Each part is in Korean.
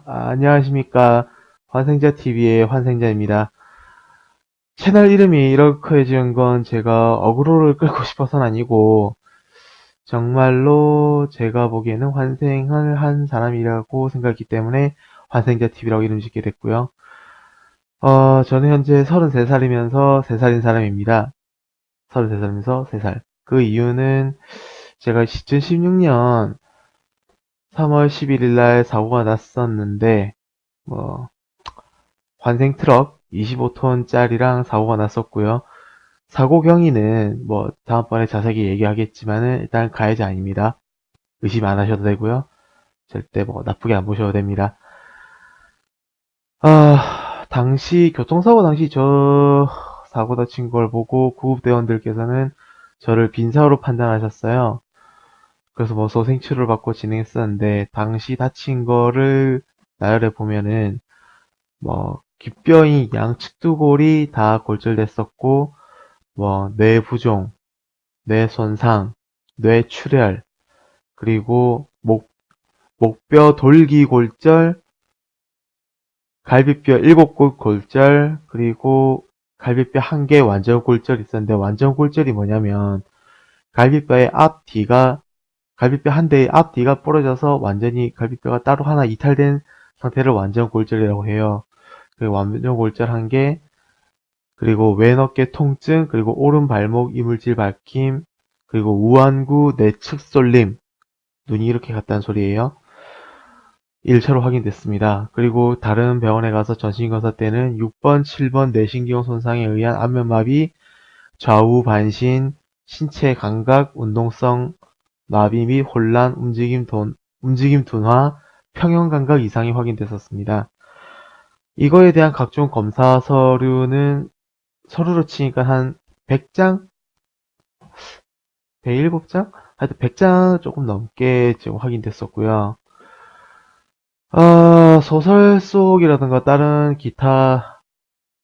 안녕하십니까. 환생자TV의 환생자입니다. 채널 이름이 이렇게 지은 건 제가 어그로를 끌고 싶어서는 아니고, 정말로 제가 보기에는 환생을 한 사람이라고 생각했기 때문에 환생자TV라고 이름 짓게 됐고요. 저는 현재 33살이면서 3살인 사람입니다. 33살이면서 3살. 그 이유는 제가 2016년 3월 11일 날 사고가 났었는데, 뭐, 환생 트럭 25톤짜리랑 사고가 났었고요. 사고 경위는 뭐 다음번에 자세히 얘기하겠지만은 일단 가해자 아닙니다. 의심 안 하셔도 되고요. 절대 뭐 나쁘게 안 보셔도 됩니다. 당시 교통사고 당시 저 사고 다친 걸 보고 구급대원들께서는 저를 빈사로 판단하셨어요. 그래서 뭐 소생치료를 받고 진행했었는데 당시 다친 거를 나열해 보면은 뭐 귓뼈의 양측두골이 다 골절됐었고 뭐 뇌부종, 뇌손상, 뇌출혈, 그리고 목뼈 돌기골절, 갈비뼈 7곳 골절, 그리고 갈비뼈 1개 완전 골절이 있었는데 완전 골절이 뭐냐면 갈비뼈의 앞뒤가 갈비뼈 한 대의 앞뒤가 부러져서 완전히 갈비뼈가 따로 하나 이탈된 상태를 완전 골절이라고 해요. 그 완전 골절 1개, 그리고 왼 어깨 통증, 그리고 오른 발목 이물질 박힘, 그리고 우완구 내측 쏠림, 눈이 이렇게 갔다는 소리예요. 1차로 확인됐습니다. 그리고 다른 병원에 가서 전신검사 때는 6번, 7번 뇌신경 손상에 의한 안면마비, 좌우 반신, 신체 감각, 운동성 마비 및 혼란, 움직임 둔화, 평형 감각 이상이 확인됐었습니다. 이거에 대한 각종 검사 서류는 서류로 치니까 한 100장? 107장? 하여튼 100장 조금 넘게 지금 확인됐었고요. 소설 속이라든가 다른 기타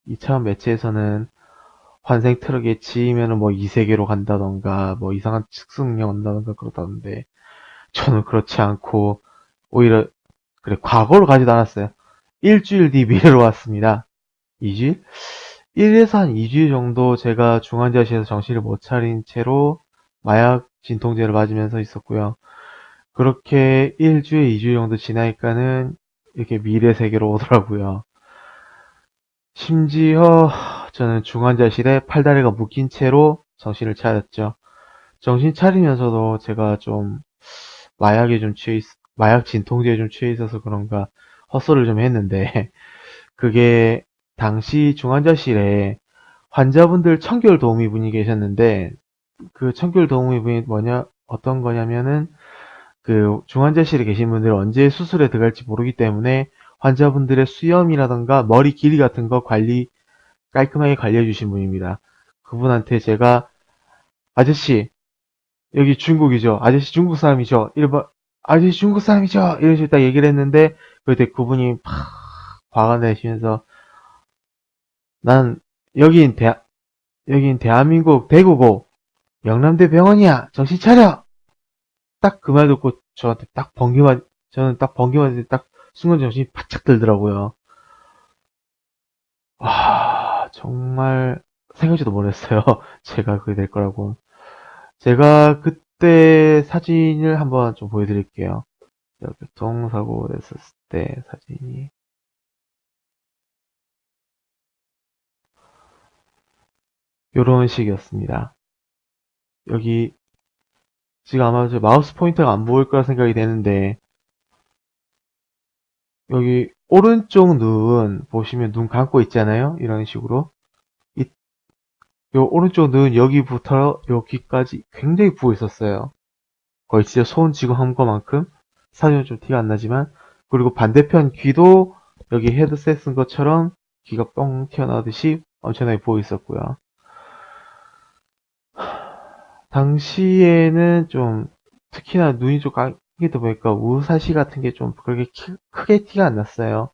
2차원 매체에서는 환생 트럭에 치이면은 뭐 이세계로 간다던가 뭐 이상한 측승령 온다던가 그러다던데 저는 그렇지 않고 오히려 그래 과거로 가지도 않았어요. 일주일 뒤 미래로 왔습니다. 2주일? 1에서 한 2주일 정도 제가 중환자실에서 정신을 못 차린 채로 마약 진통제를 맞으면서 있었고요. 그렇게 1주일, 2주 정도 지나니까는 이렇게 미래 세계로 오더라고요. 심지어 저는 중환자실에 팔다리가 묶인 채로 정신을 차렸죠. 정신 차리면서도 제가 좀 마약에 좀 마약 진통제에 좀 취해 있어서 그런가 헛소리를 좀 했는데 그게 당시 중환자실에 환자분들 청결 도우미분이 계셨는데 그 청결 도우미분이 어떤 거냐면은 그 중환자실에 계신 분들이 언제 수술에 들어갈지 모르기 때문에 환자분들의 수염이라던가 머리 길이 같은 거 깔끔하게 관리해 주신 분입니다. 그분한테 제가 아저씨 여기 중국이죠. 아저씨 중국 사람이죠. 아저씨 중국 사람이죠. 이런 식으로 딱 얘기를 했는데 그때 그분이 팍 화가 내시면서 난 여긴 여긴 대한민국 대구고 영남대 병원이야. 정신 차려. 딱 그 말 듣고 저한테 저는 딱 번개만 딱 순간 정신이 바짝 들더라고요. 와, 정말 생각지도 못했어요. 제가 그게 될 거라고. 제가 그때 사진을 한번 좀 보여드릴게요. 교통사고 냈었을 때 사진이. 요런 식이었습니다. 여기, 지금 아마 저 마우스 포인터가 안 보일 거라 생각이 되는데, 여기 오른쪽 눈 보시면 눈 감고 있잖아요. 이런 식으로. 이, 요 오른쪽 눈 여기부터 여기까지 굉장히 부어 있었어요. 거의 진짜 손 쥐고 한 것만큼. 사진은 좀 티가 안 나지만. 그리고 반대편 귀도 여기 헤드셋 쓴 것처럼 귀가 뻥 튀어나오듯이 엄청나게 부어 있었고요. 당시에는 좀 특히나 눈이 좀 감기다 보니까 우사시 같은 게 좀 그렇게 크게 티가 안 났어요.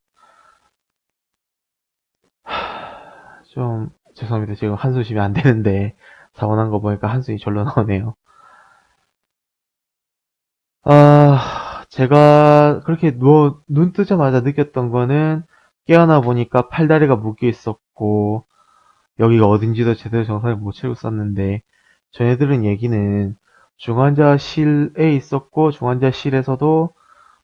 좀 죄송합니다. 지금 한숨 쉬면 안 되는데 사고 난 거 보니까 한숨이 절로 나오네요. 제가 그렇게 눈 뜨자마자 느꼈던 거는 깨어나 보니까 팔다리가 묶여 있었고, 여기가 어딘지도 제대로 정상을 못 채우고 있었는데, 전해들은 얘기는 중환자실에 있었고, 중환자실에서도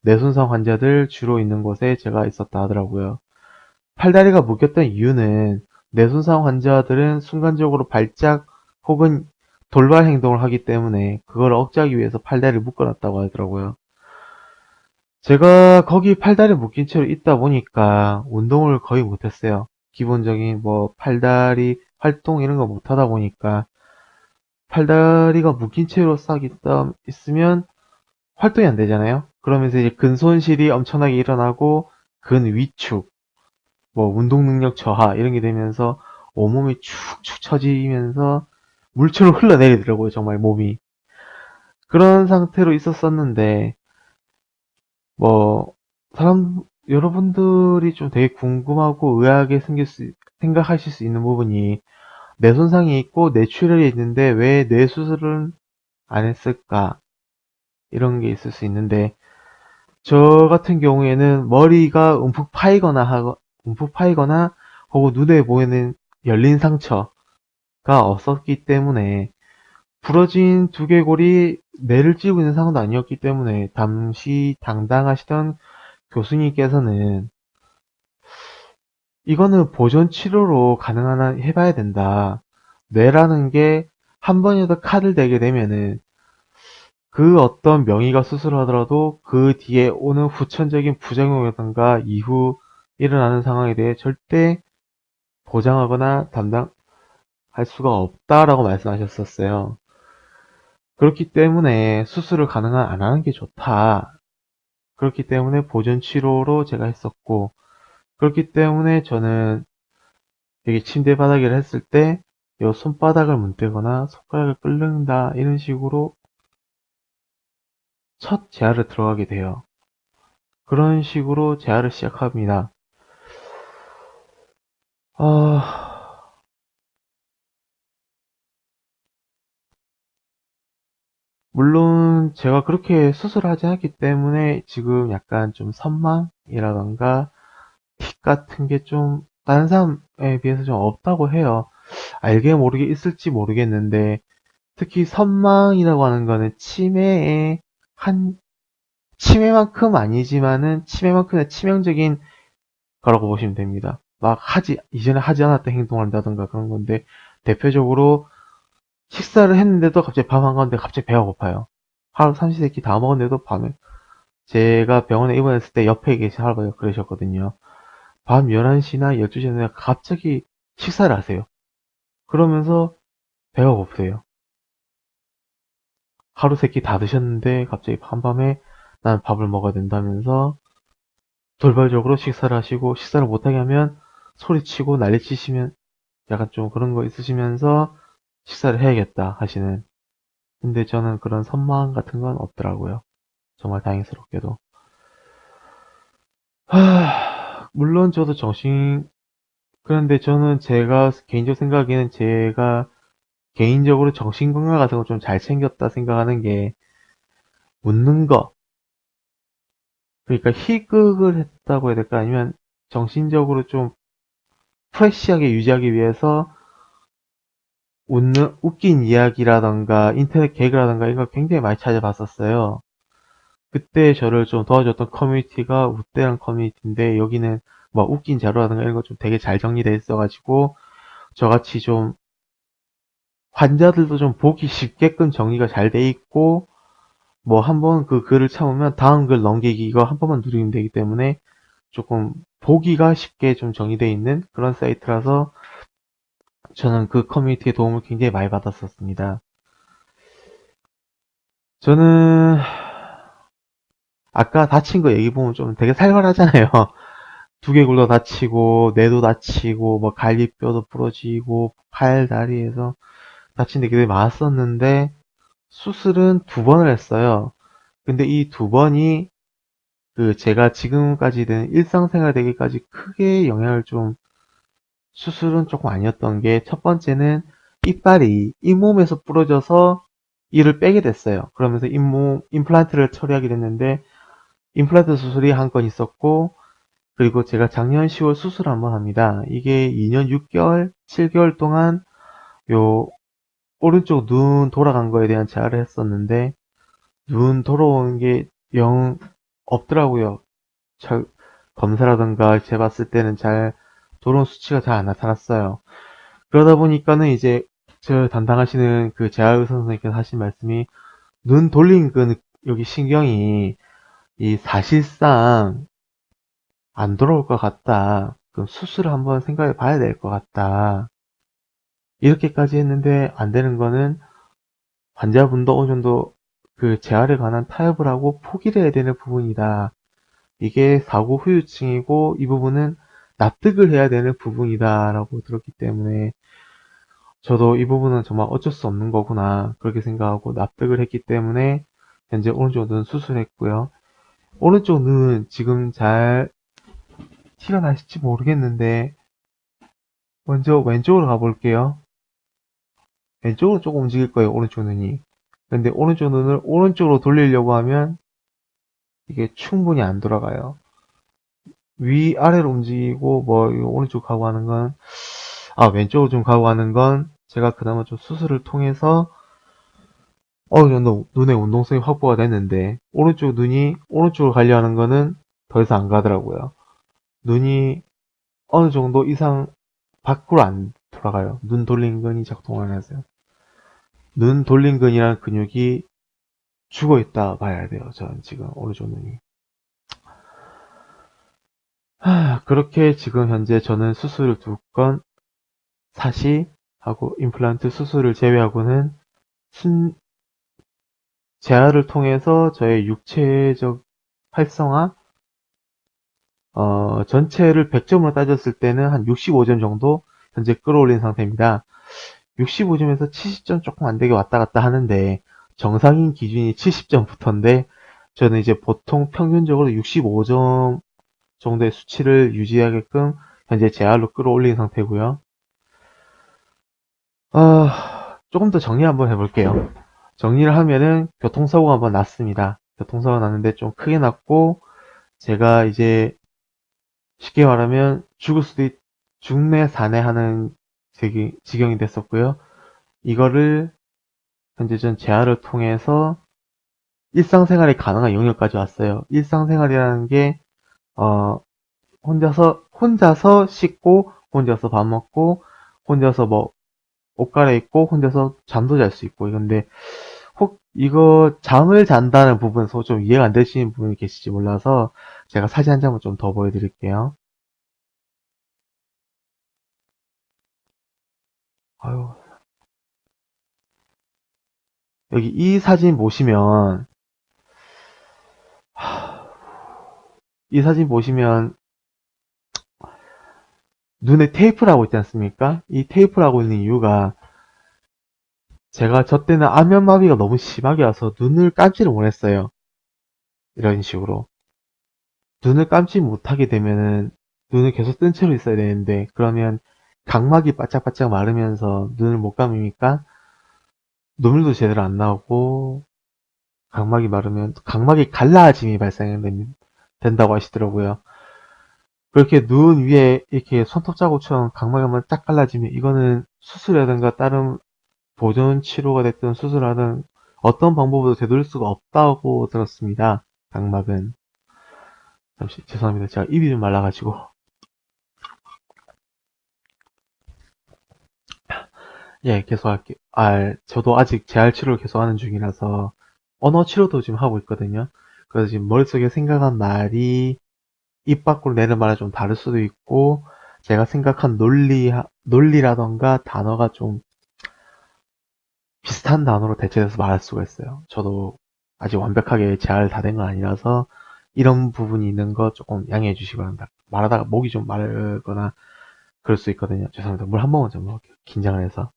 뇌손상 환자들 주로 있는 곳에 제가 있었다 하더라고요. 팔다리가 묶였던 이유는 뇌손상 환자들은 순간적으로 발작 혹은 돌발 행동을 하기 때문에 그걸 억제하기 위해서 팔다리를 묶어놨다고 하더라고요. 제가 거기 팔다리 묶인 채로 있다 보니까 운동을 거의 못했어요. 기본적인 뭐 팔다리 활동 이런 거 못하다 보니까 팔다리가 묶인 채로 싹 있으면 활동이 안 되잖아요. 그러면서 이제 근손실이 엄청나게 일어나고 근위축, 뭐 운동 능력 저하 이런 게 되면서 온몸이 축축 처지면서 물처럼 흘러내리더라고요. 정말 몸이. 그런 상태로 있었었는데 뭐 여러분들이 좀 되게 궁금하고 의아하게 생각하실 수 있는 부분이 뇌 손상이 있고 뇌출혈이 있는데 왜 뇌 수술은 안 했을까? 이런 게 있을 수 있는데 저 같은 경우에는 머리가 움푹 파이거나 혹은 눈에 보이는 열린 상처가 없었기 때문에 부러진 두개골이 뇌를 찌고 있는 상황도 아니었기 때문에 당시 당당하시던 교수님께서는 이거는 보존 치료로 가능한 한 해봐야 된다. 뇌라는 게 한 번이라도 칼을 대게 되면은 그 어떤 명의가 수술을 하더라도 그 뒤에 오는 후천적인 부작용이라든가 이후 일어나는 상황에 대해 절대 보장하거나 담당할 수가 없다라고 말씀하셨었어요. 그렇기 때문에 수술을 가능한 안 하는 게 좋다. 그렇기 때문에 보존 치료로 제가 했었고, 그렇기 때문에 저는 여기 침대 바닥을 했을 때, 요 손바닥을 문대거나 손가락을 끌는다, 이런 식으로 첫 재활을 들어가게 돼요. 그런 식으로 재활을 시작합니다. 물론 제가 그렇게 수술하지 않기 때문에 지금 약간 좀 선망이라던가 틱 같은 게 좀 다른 사람에 비해서 좀 없다고 해요. 알게 모르게 있을지 모르겠는데 특히 선망이라고 하는 거는 치매만큼 아니지만은 치매만큼의 치명적인 거라고 보시면 됩니다. 이전에 하지 않았던 행동을 한다던가 그런 건데 대표적으로 식사를 했는데도 갑자기 밥 안 가는데 갑자기 배가 고파요. 하루 삼시세끼 다 먹었는데도 밤에 제가 병원에 입원했을 때 옆에 계신 할아버지가 그러셨거든요. 밤 11시나 12시에 갑자기 식사를 하세요. 그러면서 배가 고프대요. 하루 세끼 다 드셨는데 갑자기 한밤에 난 밥을 먹어야 된다면서 돌발적으로 식사를 하시고 식사를 못하게 하면 소리치고 난리치시면 약간 좀 그런 거 있으시면서 식사를 해야겠다 하시는. 근데 저는 그런 선망 같은 건 없더라고요. 정말 다행스럽게도. 물론 저도 그런데 저는 제가 개인적 생각에는 제가 개인적으로 정신건강 같은 거 좀 잘 챙겼다 생각하는 게 웃는 거. 그러니까 희극을 했다고 해야 될까? 아니면 정신적으로 좀 프레시하게 유지하기 위해서 웃긴 이야기라던가 인터넷 개그라던가 이런 걸 굉장히 많이 찾아봤었어요. 그때 저를 좀 도와줬던 커뮤니티가 웃대란 커뮤니티인데 여기는 뭐 웃긴 자료라든가 이런 거 좀 되게 잘 정리되어 있어가지고 저같이 좀 환자들도 좀 보기 쉽게끔 정리가 잘 돼 있고 뭐 한번 그 글을 참으면 다음 글 넘기기 이거 한 번만 누르면 되기 때문에 조금 보기가 쉽게 좀 정리되어 있는 그런 사이트라서 저는 그 커뮤니티의 도움을 굉장히 많이 받았었습니다. 저는 아까 다친 거 얘기 보면 좀 되게 살벌하잖아요. 두개골도 다치고 뇌도 다치고 뭐 갈비뼈도 부러지고 팔 다리에서 다친 데 되게 많았었는데 수술은 2번을 했어요. 근데 이 2번이 그 제가 지금까지 된 일상생활 되기까지 크게 영향을 좀 수술은 조금 아니었던 게 첫 번째는 이빨이 잇몸에서 부러져서 이를 빼게 됐어요. 그러면서 임플란트를 처리하게 됐는데 임플란트 수술이 한 건 있었고, 그리고 제가 작년 10월 수술 한번 합니다. 이게 2년 6개월, 7개월 동안 요 오른쪽 눈 돌아간 거에 대한 재활을 했었는데, 눈 돌아오는 게 영 없더라고요. 검사라던가 재봤을 때는 잘 돌아온 수치가 잘 안 나타났어요. 그러다 보니까는 이제 저 담당하시는 그 재활의사 선생님께서 하신 말씀이 눈 돌린 그 여기 신경이 이 사실상 안 돌아올 것 같다. 그럼 수술을 한번 생각해 봐야 될 것 같다. 이렇게까지 했는데 안 되는 거는 환자분도 어느 정도 그 재활에 관한 타협을 하고 포기를 해야 되는 부분이다. 이게 사고 후유증이고 이 부분은 납득을 해야 되는 부분이다 라고 들었기 때문에 저도 이 부분은 정말 어쩔 수 없는 거구나 그렇게 생각하고 납득을 했기 때문에 현재 오른쪽 눈 수술했고요. 오른쪽 눈 지금 잘 티가 나실지 모르겠는데 먼저 왼쪽으로 가볼게요. 왼쪽으로 조금 움직일 거예요, 오른쪽 눈이. 근데 오른쪽 눈을 오른쪽으로 돌리려고 하면 이게 충분히 안 돌아가요. 위아래로 움직이고 뭐 오른쪽 가고 하는 건 왼쪽으로 좀 가고 하는 건 제가 그나마 좀 수술을 통해서 어느 정도 눈의 운동성이 확보가 됐는데 오른쪽 눈이 오른쪽으로 가려 하는 거는 더 이상 안 가더라고요. 눈이 어느 정도 이상 밖으로 안 돌아가요. 눈 돌린 근이 작동 안 하세요. 눈 돌린 근이라는 근육이 죽어 있다 봐야 돼요. 저는 지금 오른쪽 눈이. 그렇게 지금 현재 저는 수술을 2건 사시하고 임플란트 수술을 제외하고는 재활을 통해서 저의 육체적 활성화 전체를 100점으로 따졌을 때는 한 65점 정도 현재 끌어올린 상태입니다. 65점에서 70점 조금 안 되게 왔다 갔다 하는데 정상인 기준이 70점부터인데 저는 이제 보통 평균적으로 65점 정도의 수치를 유지하게끔 현재 재활로 끌어올린 상태고요. 조금 더 정리 한번 해볼게요. 정리를 하면은 교통사고가 한번 났습니다. 교통사고가 났는데 좀 크게 났고 제가 이제 쉽게 말하면 죽을 수도 죽네 사네 하는 지경이 됐었고요. 이거를 현재 전 재활을 통해서 일상생활이 가능한 영역까지 왔어요. 일상생활이라는 게 혼자서 씻고 혼자서 밥 먹고 혼자서 뭐 옷 갈아입고 혼자서 잠도 잘 수 있고 이건데 혹 이거 잠을 잔다는 부분에서 좀 이해가 안 되시는 분이 계실지 몰라서 제가 사진 한 장만 좀 더 보여드릴게요. 아유, 여기 이 사진 보시면 이 사진 보시면 눈에 테이프를 하고 있지 않습니까? 이 테이프를 하고 있는 이유가 제가 저 때는 안면마비가 너무 심하게 와서 눈을 감지를 못했어요. 이런 식으로 눈을 감지 못하게 되면은 눈을 계속 뜬 채로 있어야 되는데 그러면 각막이 바짝바짝 마르면서 눈을 못 감으니까 눈물도 제대로 안 나오고 각막이 마르면 각막이 갈라짐이 발생된다고 하시더라고요. 그렇게 눈 위에 이렇게 손톱 자국처럼 각막이 한번 딱 갈라지면 이거는 수술이라든가 다른 보존 치료가 됐든 수술하든 어떤 방법으로 되돌릴 수가 없다고 들었습니다. 각막은. 잠시 죄송합니다. 제가 입이 좀 말라가지고. 예, 계속할게요. 저도 아직 재활 치료를 계속하는 중이라서 언어 치료도 지금 하고 있거든요. 그래서 지금 머릿속에 생각한 말이 입 밖으로 내는 말이 좀 다를 수도 있고 제가 생각한 논리라던가 단어가 좀 비슷한 단어로 대체돼서 말할 수가 있어요. 저도 아직 완벽하게 재활 다 된 건 아니라서 이런 부분이 있는 거 조금 양해해 주시기 바랍니다. 말하다가 목이 좀 마르거나 그럴 수 있거든요. 죄송합니다. 물 한 번만 좀 먹을게요. 긴장을 해서.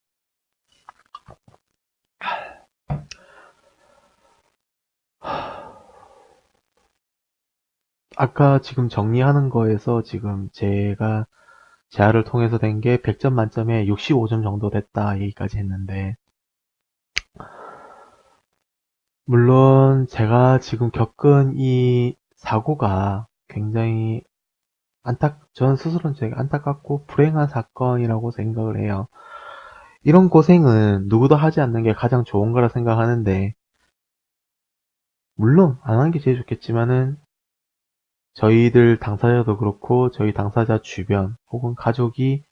아까 지금 정리하는 거에서 지금 제가 재활을 통해서 된 게 100점 만점에 65점 정도 됐다 얘기까지 했는데 물론 제가 지금 겪은 이 사고가 굉장히 저는 스스로는 되게 안타깝고 불행한 사건이라고 생각을 해요. 이런 고생은 누구도 하지 않는 게 가장 좋은 거라 생각하는데, 물론 안 하는 게 제일 좋겠지만은 저희들 당사자도 그렇고 저희 당사자 주변 혹은 가족이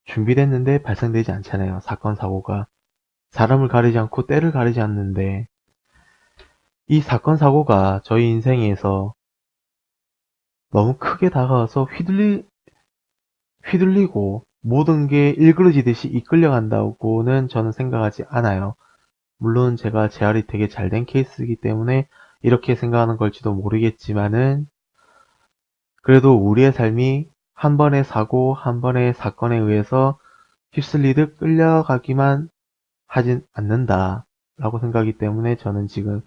준비됐는데 발생되지 않잖아요. 사건 사고가 사람을 가리지 않고 때를 가리지 않는데, 이 사건 사고가 저희 인생에서 너무 크게 다가와서 휘둘리고 모든 게 일그러지듯이 이끌려간다고는 저는 생각하지 않아요. 물론 제가 재활이 되게 잘 된 케이스이기 때문에 이렇게 생각하는 걸지도 모르겠지만은, 그래도 우리의 삶이 한 번의 사고, 한 번의 사건에 의해서 휩쓸리듯 끌려가기만 하진 않는다라고 생각하기 때문에 저는 지금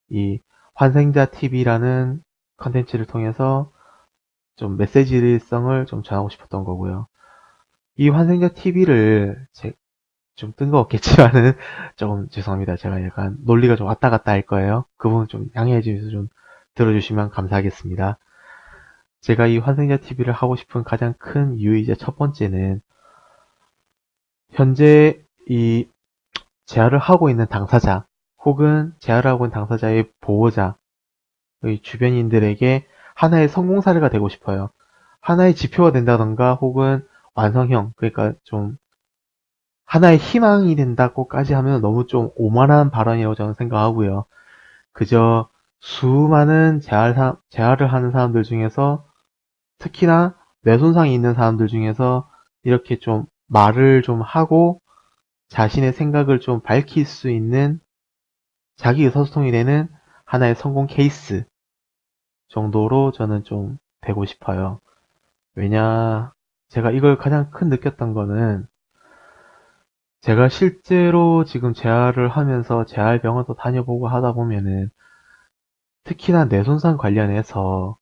이 환생자 TV라는 컨텐츠를 통해서 좀 메시지성을 좀 전하고 싶었던 거고요. 이 환생자 TV를 좀 뜬금없겠지만은 조금 죄송합니다. 제가 약간 논리가 좀 왔다 갔다 할 거예요. 그 부분 좀 양해해 주셔서 좀 들어주시면 감사하겠습니다. 제가 이 환생자 TV를 하고 싶은 가장 큰 이유이자 첫 번째는, 현재 이 재활을 하고 있는 당사자 혹은 재활을 하고 있는 당사자의 보호자, 주변인들에게 하나의 성공 사례가 되고 싶어요. 하나의 지표가 된다던가 혹은 완성형, 그러니까 좀 하나의 희망이 된다고까지 하면 너무 좀 오만한 발언이라고 저는 생각하고요. 그저 수많은 재활을 하는 사람들 중에서, 특히나 뇌손상이 있는 사람들 중에서 이렇게 좀 말을 좀 하고 자신의 생각을 좀 밝힐 수 있는 자기 의사소통이 되는 하나의 성공 케이스 정도로 저는 좀 되고 싶어요. 왜냐, 제가 이걸 가장 큰 느꼈던 거는, 제가 실제로 지금 재활을 하면서 재활병원도 다녀보고 하다 보면은 특히나 뇌손상 관련해서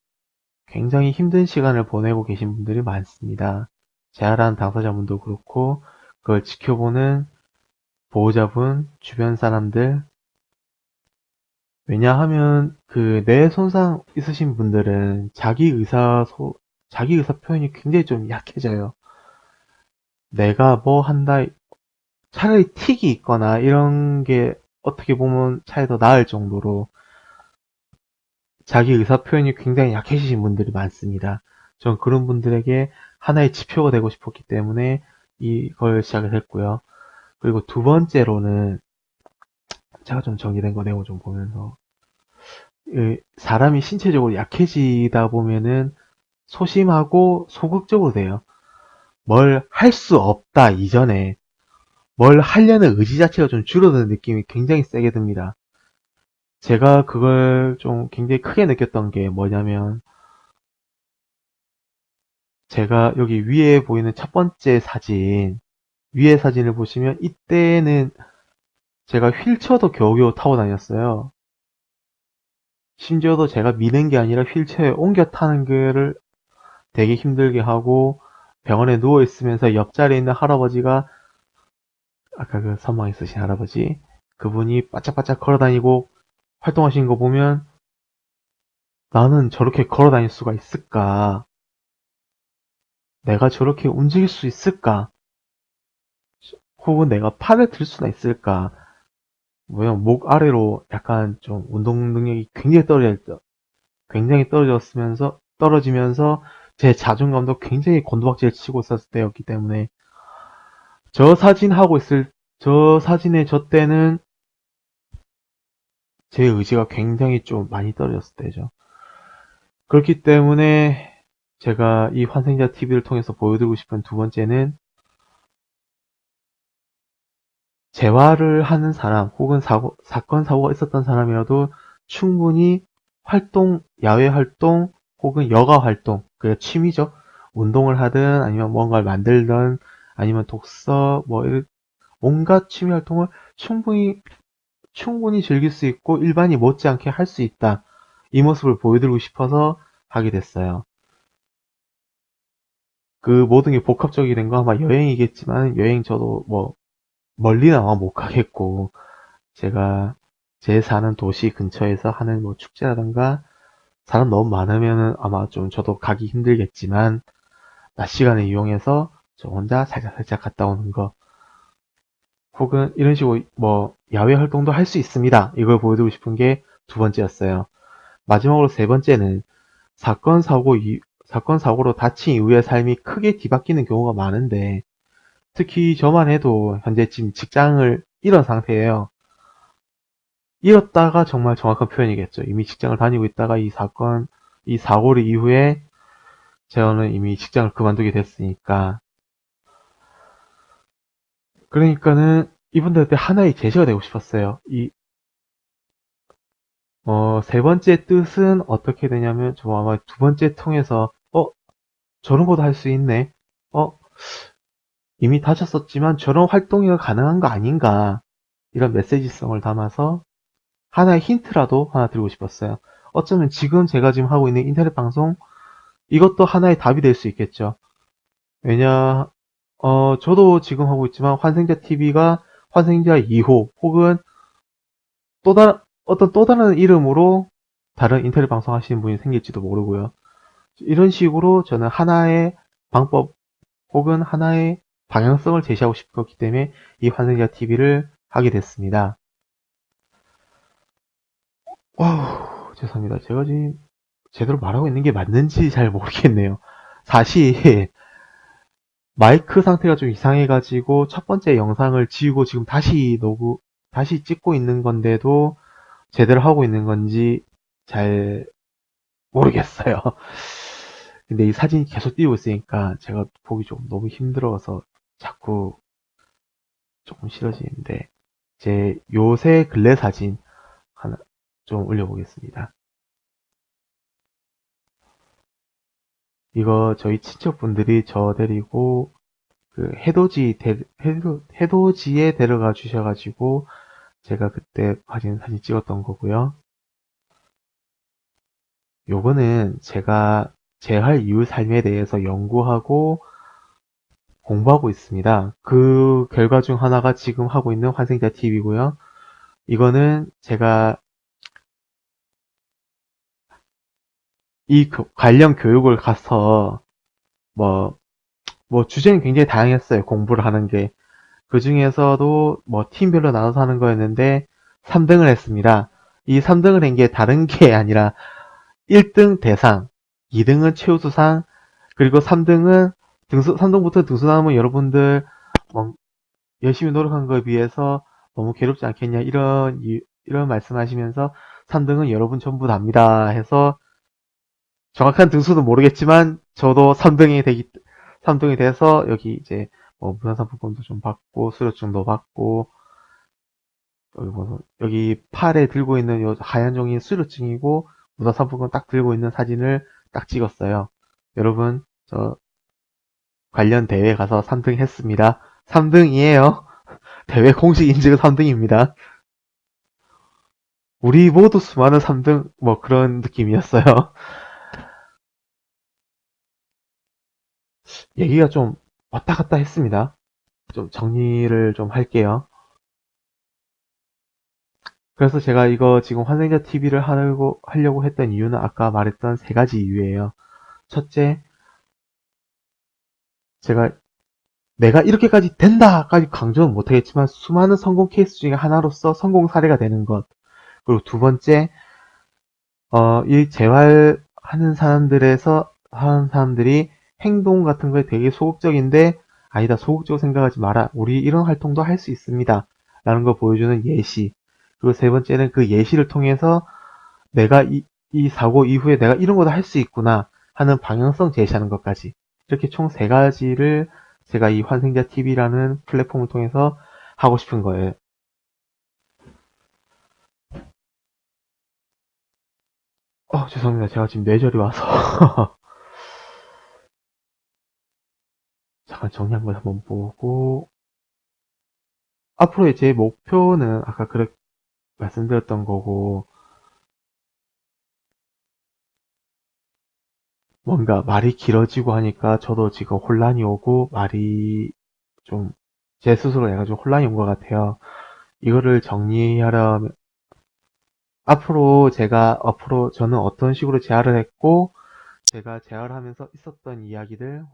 굉장히 힘든 시간을 보내고 계신 분들이 많습니다. 재활한 당사자분도 그렇고 그걸 지켜보는 보호자분, 주변 사람들. 왜냐하면 그 뇌손상 있으신 분들은 자기 의사 표현이 굉장히 좀 약해져요. 내가 뭐 한다, 차라리 틱이 있거나 이런 게 어떻게 보면 차라리 더 나을 정도로 자기 의사 표현이 굉장히 약해지신 분들이 많습니다. 전 그런 분들에게 하나의 지표가 되고 싶었기 때문에 이걸 시작을 했고요. 그리고 두 번째로는, 제가 좀 정리된 거 내용 좀 보면서, 사람이 신체적으로 약해지다 보면은 소심하고 소극적으로 돼요. 뭘 할 수 없다 이전에 뭘 하려는 의지 자체가 좀 줄어드는 느낌이 굉장히 세게 듭니다. 제가 그걸 좀 굉장히 크게 느꼈던 게 뭐냐면, 제가 여기 위에 보이는 첫 번째 사진, 위에 사진을 보시면 이때는 제가 휠체어도 겨우겨우 타고 다녔어요. 심지어도 제가 미는 게 아니라 휠체어에 옮겨 타는 거를 되게 힘들게 하고, 병원에 누워 있으면서 옆자리에 있는 할아버지가, 아까 그 선망 있으신 할아버지, 그분이 바짝바짝 걸어 다니고 활동하시는 거 보면 나는 저렇게 걸어 다닐 수가 있을까? 내가 저렇게 움직일 수 있을까? 혹은 내가 팔을 들 수나 있을까? 뭐야, 목 아래로 약간 좀 운동 능력이 굉장히 떨어지면서 제 자존감도 굉장히 곤두박질 치고 있었을 때였기 때문에, 저 사진 하고 있을, 저 사진의 저 때는 제 의지가 굉장히 좀 많이 떨어졌을 때죠. 그렇기 때문에 제가 이 환생자 TV를 통해서 보여드리고 싶은 두 번째는, 재활을 하는 사람 혹은 사건 사고가 있었던 사람이라도 충분히 야외 활동 혹은 여가 활동, 그 취미죠. 운동을 하든 아니면 뭔가를 만들든 아니면 독서, 온갖 취미 활동을 충분히 즐길 수 있고 일반이 못지않게 할 수 있다. 이 모습을 보여드리고 싶어서 하게 됐어요. 그 모든 게 복합적이 된 거 아마 여행이겠지만, 여행 저도 뭐 멀리는 아마 못 가겠고, 제가 제 사는 도시 근처에서 하는 뭐 축제라던가 사람 너무 많으면은 아마 좀 저도 가기 힘들겠지만, 낮 시간에 이용해서 저 혼자 살짝살짝 갔다 오는 거, 혹은 이런 식으로 뭐 야외 활동도 할 수 있습니다. 이걸 보여드리고 싶은 게 두 번째였어요. 마지막으로 세 번째는 사건 사고로 다친 이후의 삶이 크게 뒤바뀌는 경우가 많은데, 특히 저만 해도 현재 지금 직장을 잃은 상태예요. 잃었다가 정말 정확한 표현이겠죠. 이미 직장을 다니고 있다가 이 사고를 이후에 저는 이미 직장을 그만두게 됐으니까. 그러니까는 이분들한테 하나의 제시가 되고 싶었어요. 세 번째 뜻은 어떻게 되냐면, 저 아마 두 번째 통해서, 저런 것도 할 수 있네. 어, 이미 다쳤었지만 저런 활동이 가능한 거 아닌가. 이런 메시지성을 담아서 하나의 힌트라도 하나 드리고 싶었어요. 어쩌면 지금 제가 지금 하고 있는 인터넷 방송, 이것도 하나의 답이 될 수 있겠죠. 왜냐, 저도 지금 하고 있지만 환생자 TV가 환생자 2호 혹은 어떤 또 다른 이름으로 다른 인터넷 방송 하시는 분이 생길지도 모르고요. 이런 식으로 저는 하나의 방법 혹은 하나의 방향성을 제시하고 싶었기 때문에 이 환생자 TV를 하게 됐습니다. 와우, 죄송합니다. 제가 지금 제대로 말하고 있는 게 맞는지 잘 모르겠네요. 사실 마이크 상태가 좀 이상해가지고 첫 번째 영상을 지우고 지금 다시 찍고 있는 건데도 제대로 하고 있는 건지 잘 모르겠어요. 근데 이 사진이 계속 띄우고 있으니까 제가 보기 좀 너무 힘들어서 자꾸 조금 싫어지는데, 제 요새 근래 사진 하나 좀 올려보겠습니다. 이거 저희 친척분들이 저 데리고 그 해돋이에 데려가 주셔가지고 제가 그때 사진 찍었던 거고요. 요거는 제가 재활 이후 삶에 대해서 연구하고 공부하고 있습니다. 그 결과 중 하나가 지금 하고 있는 환생자 TV고요. 이거는 제가 관련 교육을 가서 뭐, 주제는 굉장히 다양했어요. 공부를 하는 게. 그 중에서도 뭐 팀별로 나눠서 하는 거였는데 3등을 했습니다. 이 3등을 한 게 다른 게 아니라 1등 대상, 2등은 최우수상, 그리고 3등부터 등수 나오면 여러분들 뭐 열심히 노력한 거에 비해서 너무 괴롭지 않겠냐, 이런 말씀하시면서 3등은 여러분 전부 답니다 해서, 정확한 등수는 모르겠지만 저도 3등이 돼서 여기 이제 뭐 문화상품권도 좀 받고 수료증도 받고, 여기 팔에 들고 있는 요 하얀 종이 수료증이고 문화상품권 딱 들고 있는 사진을 딱 찍었어요. 여러분, 저 관련 대회 가서 3등 했습니다. 3등이에요. 대회 공식 인증은 3등입니다. 우리 모두 수많은 3등, 뭐 그런 느낌이었어요. 얘기가 좀 왔다 갔다 했습니다. 좀 정리를 좀 할게요. 그래서 제가 이거 지금 환생자 TV를 하려고 했던 이유는 아까 말했던 세 가지 이유예요. 첫째, 제가 내가 이렇게까지 된다까지 강조는 못하겠지만 수많은 성공 케이스 중에 하나로서 성공 사례가 되는 것. 그리고 두 번째, 이 하는 사람들이 행동 같은 거에 되게 소극적인데, 아니다, 소극적으로 생각하지 마라. 우리 이런 활동도 할 수 있습니다. 라는 걸 보여주는 예시. 그리고 세 번째는 그 예시를 통해서 내가 이 사고 이후에 내가 이런 것도 할 수 있구나 하는 방향성 제시하는 것까지. 이렇게 총 세 가지를 제가 이 환생자 TV라는 플랫폼을 통해서 하고 싶은 거예요. 죄송합니다. 제가 지금 뇌절이 와서. 잠깐 정리 한번 보고. 앞으로의 제 목표는 아까 그렇게 말씀드렸던 거고, 뭔가 말이 길어지고 하니까 저도 지금 혼란이 오고, 말이 좀 제 스스로 내가 좀 혼란이 온 것 같아요. 이거를 정리하려면, 앞으로 저는 어떤 식으로 재활을 했고, 제가 재활하면서 있었던 이야기들,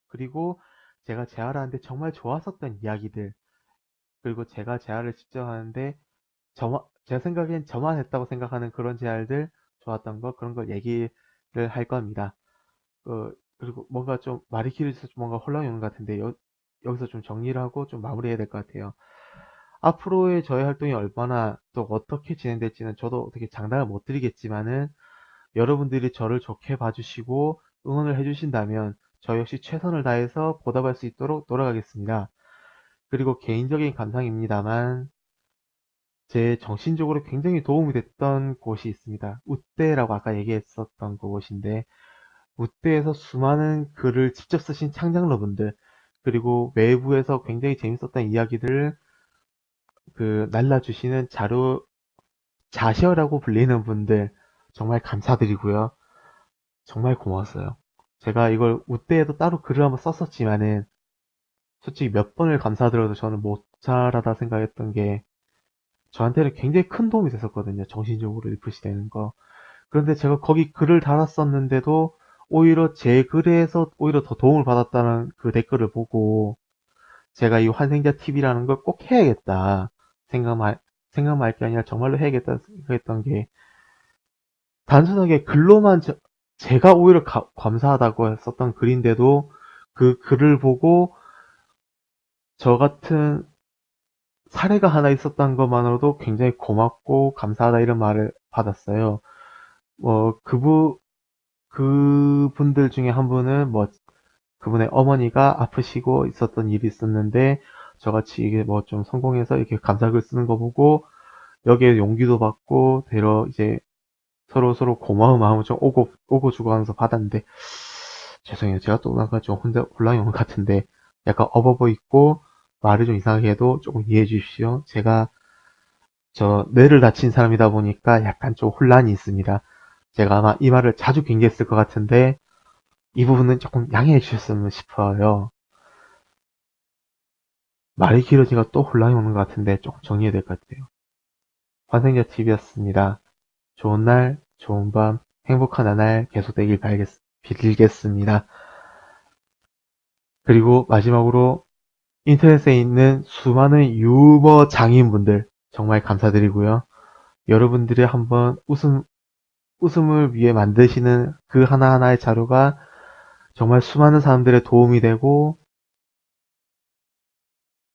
그리고 제가 재활하는데 정말 좋았었던 이야기들, 그리고 제가 재활을 직접 하는데, 제 생각엔 저만 했다고 생각하는 그런 재활들, 좋았던 거, 그런 걸 얘기를 할 겁니다. 그리고 뭔가 좀 말이 길어서 뭔가 혼란이 오는 것 같은데, 여기서 좀 정리를 하고 좀 마무리해야 될 것 같아요. 앞으로의 저의 활동이 얼마나 또 어떻게 진행될지는 저도 어떻게 장담을 못 드리겠지만은, 여러분들이 저를 좋게 봐주시고 응원을 해주신다면 저 역시 최선을 다해서 보답할 수 있도록 노력하겠습니다. 그리고 개인적인 감상입니다만 제 정신적으로 굉장히 도움이 됐던 곳이 있습니다. 우대라고 아까 얘기했었던 그곳인데, 우대에서 수많은 글을 직접 쓰신 창작러분들, 그리고 외부에서 굉장히 재밌었던 이야기들을 날라주시는 자셔라고 불리는 분들 정말 감사드리고요. 정말 고마웠어요. 제가 이걸 우대에도 따로 글을 한번 썼었지만은 솔직히 몇 번을 감사드려도 저는 모자라다 생각했던 게 저한테는 굉장히 큰 도움이 됐었거든요. 정신적으로 리프시 되는 거. 그런데 제가 거기 글을 달았었는데도 오히려 제 글에서 오히려 더 도움을 받았다는 그 댓글을 보고 제가 이 환생자 TV라는 걸 꼭 해야겠다 생각만 할 게 아니라 정말로 해야겠다 생각했던 게, 단순하게 글로만 제가 오히려 감사하다고 썼던 글인데도 그 글을 보고 저 같은 사례가 하나 있었던 것만으로도 굉장히 고맙고 감사하다 이런 말을 받았어요. 뭐 그분들 중에 한 분은 뭐 그분의 어머니가 아프시고 있었던 일이 있었는데 저같이 이게 뭐 좀 성공해서 이렇게 감사글 쓰는 거 보고 여기에 용기도 받고 되려 이제 서로 고마운 마음을 좀 오고 주고 하면서 받았는데, 죄송해요. 제가 또 뭔가 좀 혼자 혼란이 온 것 같은데 약간 어버버 있고 말을 좀 이상하게 해도 조금 이해해 주십시오. 제가 뇌를 다친 사람이다 보니까 약간 좀 혼란이 있습니다. 제가 아마 이 말을 자주 경계했을 것 같은데 이 부분은 조금 양해해 주셨으면 싶어요. 말이 길어지니까 또 혼란이 오는 것 같은데 조금 정리해야 될 것 같아요. 환생자 TV였습니다. 좋은 날, 좋은 밤, 행복한 나날 계속되길 빌겠습니다. 그리고 마지막으로 인터넷에 있는 수많은 유머 장인분들 정말 감사드리고요. 여러분들이 한번 웃음을 위해 만드시는 그 하나하나의 자료가 정말 수많은 사람들의 도움이 되고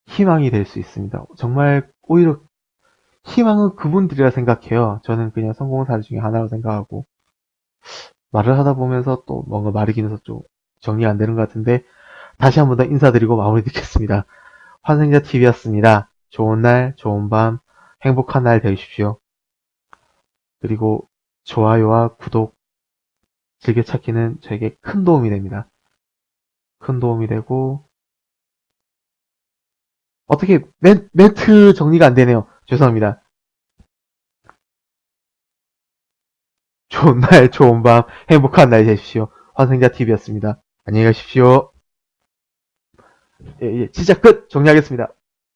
희망이 될 수 있습니다. 정말 오히려 희망은 그분들이라 생각해요. 저는 그냥 성공한 사례 중에 하나라고 생각하고, 말을 하다 보면서 또 뭔가 말이 길어서 좀 정리가 안 되는 것 같은데 다시 한번 더 인사드리고 마무리 짓겠습니다. 환생자 TV였습니다. 좋은 날, 좋은 밤, 행복한 날 되십시오. 그리고 좋아요와 구독, 즐겨찾기는 저에게 큰 도움이 됩니다. 큰 도움이 되고, 어떻게 멘트 정리가 안 되네요. 죄송합니다. 좋은 날, 좋은 밤, 행복한 날 되십시오. 환생자 TV였습니다. 안녕히 가십시오. 예, 진짜 끝! 정리하겠습니다.